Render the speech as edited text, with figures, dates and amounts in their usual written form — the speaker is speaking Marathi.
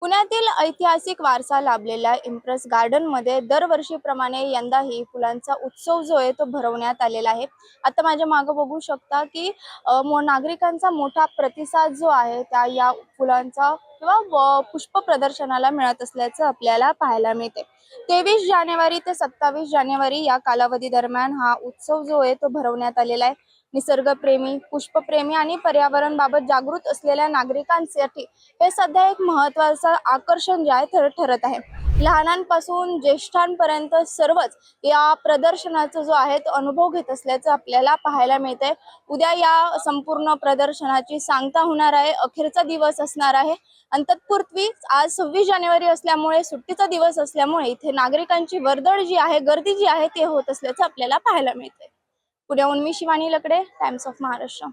पुण्यातील ऐतिहासिक वारसा लाभलेल्या इम्प्रेस गार्डन मध्ये दरवर्षीप्रमाणे यंदाही फुलांचा उत्सव जो आहे तो भरवण्यात आलेला आहे। आता माझ्या मागे बघू शकता की नागरिकांचा मोठा प्रतिसाद जो आहे त्या या फुलांचा किंवा पुष्प प्रदर्शनाला मिळत असल्याचं आपल्याला पाहायला मिळते। 23 जानेवारी ते 27 जानेवारी या कालावधी दरम्यान हा उत्सव जो आहे तो भरवण्यात आलेला आहे। निसर्गप्रेमी, पुष्पप्रेमी आणि पर्यावरण बाबत जागृत असलेल्या नागरिकांसाठी हे सध्या एक महत्त्वाचं आकर्षण जे आहे ठरत आहे। लहानांपासून ज्येष्ठांपर्यंत सर्वच या प्रदर्शनाचा जो आहे तो अनुभव घेत असल्याचं आपल्याला पाहायला मिळते। उद्या या संपूर्ण प्रदर्शनाची सांगता होणार आहे, अखेरचा दिवस असणार आहे आणि तत्पूर्वी आज 26 जानेवारी असल्यामुळे सुट्टीचा दिवस असल्यामुळे इथे नागरिकांची वर्दळ जी आहे, गर्दी जी आहे ते होत असल्याचं आपल्याला पाहायला मिळते। पुण्याहून मी शिवानी लकडे, टाइम्स ऑफ महाराष्ट्र।